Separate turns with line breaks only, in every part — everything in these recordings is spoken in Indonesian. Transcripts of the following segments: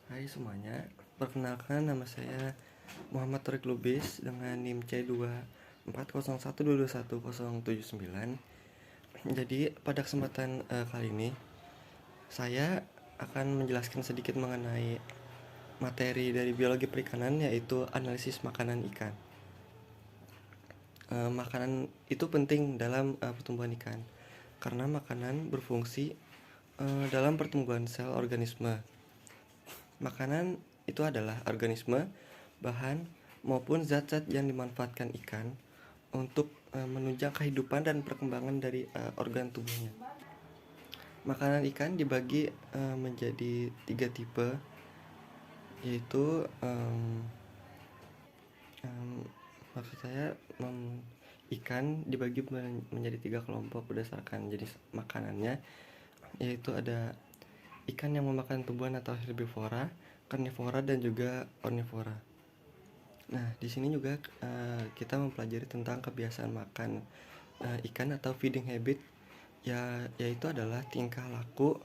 Hai semuanya, perkenalkan nama saya Muhammad Torik Lubis dengan NIM C24012210079. Jadi pada kesempatan kali ini saya akan menjelaskan sedikit mengenai materi dari biologi perikanan, yaitu analisis makanan ikan. Makanan itu penting dalam pertumbuhan ikan karena makanan berfungsi dalam pertumbuhan sel organisme. Makanan itu adalah organisme, bahan, maupun zat-zat yang dimanfaatkan ikan untuk menunjang kehidupan dan perkembangan dari organ tubuhnya. Makanan ikan dibagi menjadi 3 tipe, yaitu maksud saya ikan dibagi menjadi 3 kelompok berdasarkan jenis makanannya, yaitu ada ikan yang memakan tumbuhan atau herbivora, karnivora, dan juga omnivora. Nah, di sini juga kita mempelajari tentang kebiasaan makan ikan atau feeding habit, yaitu adalah tingkah laku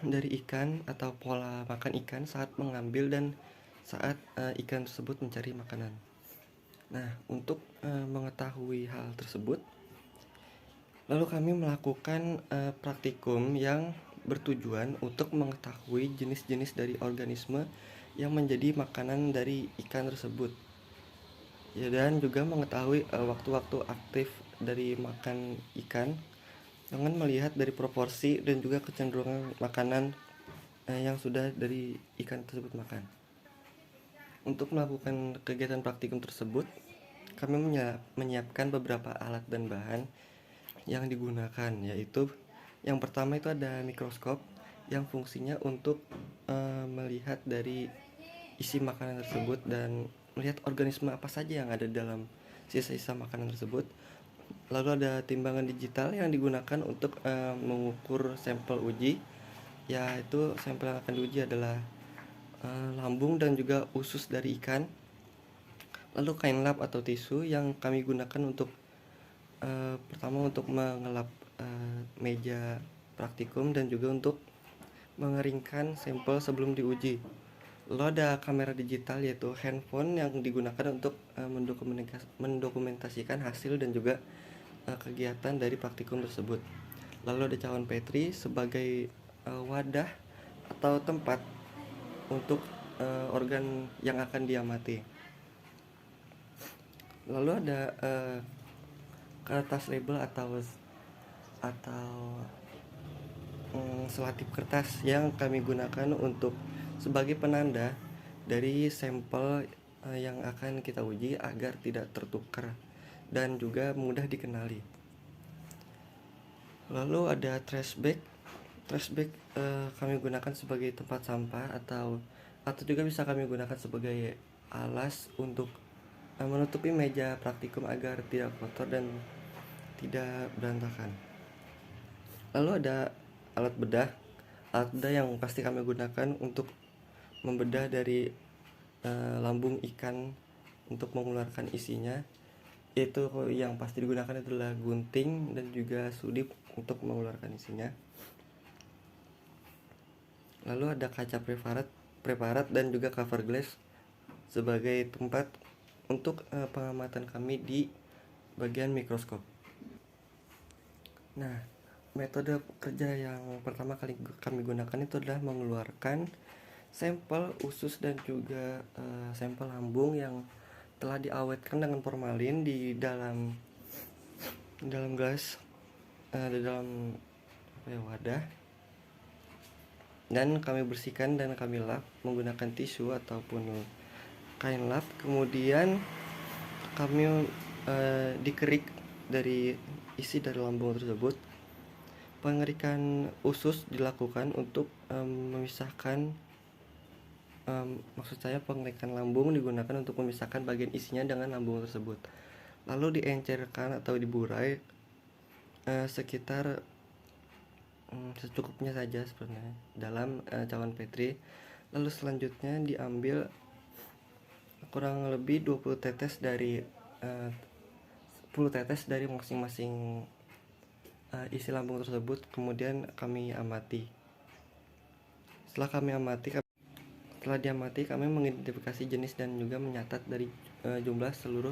dari ikan atau pola makan ikan saat mengambil dan saat ikan tersebut mencari makanan. Nah, untuk mengetahui hal tersebut, lalu kami melakukan praktikum yang bertujuan untuk mengetahui jenis-jenis dari organisme yang menjadi makanan dari ikan tersebut, ya, dan juga mengetahui waktu-waktu aktif dari makan ikan dengan melihat dari proporsi dan juga kecenderungan makanan yang sudah dari ikan tersebut makan. Untuk melakukan kegiatan praktikum tersebut, kami menyiapkan beberapa alat dan bahan yang digunakan, yaitu yang pertama itu ada mikroskop yang fungsinya untuk melihat dari isi makanan tersebut dan melihat organisme apa saja yang ada dalam sisa-sisa makanan tersebut. Lalu ada timbangan digital yang digunakan untuk mengukur sampel uji, yaitu sampel yang akan diuji adalah lambung dan juga usus dari ikan. Lalu kain lap atau tisu yang kami gunakan untuk pertama untuk mengelap meja praktikum dan juga untuk mengeringkan sampel sebelum diuji. Lalu ada kamera digital yaitu handphone yang digunakan untuk mendokumentasikan hasil dan juga kegiatan dari praktikum tersebut. Lalu ada cawan Petri sebagai wadah atau tempat untuk organ yang akan diamati. Lalu ada kertas label atau selatip kertas yang kami gunakan untuk sebagai penanda dari sampel yang akan kita uji agar tidak tertukar dan juga mudah dikenali. Lalu ada trash bag. Trash bag kami gunakan sebagai tempat sampah atau juga bisa kami gunakan sebagai alas untuk menutupi meja praktikum agar tidak kotor dan tidak berantakan. Lalu ada alat bedah. Alat bedah yang pasti kami gunakan untuk membedah dari lambung ikan untuk mengeluarkan isinya, yaitu yang pasti digunakan adalah gunting dan juga sudip untuk mengeluarkan isinya. Lalu ada kaca preparat dan juga cover glass sebagai tempat untuk pengamatan kami di bagian mikroskop. Nah, metode kerja yang pertama kali kami gunakan itu adalah mengeluarkan sampel usus dan juga sampel lambung yang telah diawetkan dengan formalin di dalam gelas, di dalam wadah, dan kami bersihkan dan kami lap menggunakan tisu ataupun kain lap. Kemudian kami dikerik dari isi dari lambung tersebut. Pengerikan usus dilakukan untuk memisahkan, maksud saya pengerikan lambung digunakan untuk memisahkan bagian isinya dengan lambung tersebut. Lalu diencerkan atau diburai sekitar secukupnya saja sebenarnya dalam cawan Petri. Lalu selanjutnya diambil kurang lebih 20 tetes dari 10 tetes dari masing-masing isi lambung tersebut. Kemudian kami amati. Setelah kami amati, Setelah diamati, kami mengidentifikasi jenis dan juga menyatat dari jumlah seluruh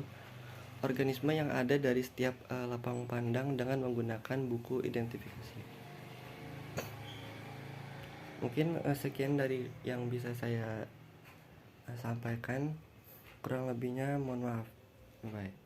organisme yang ada dari setiap lapang pandang dengan menggunakan buku identifikasi. Mungkin sekian dari yang bisa saya sampaikan. Kurang lebihnya mohon maaf. Bye.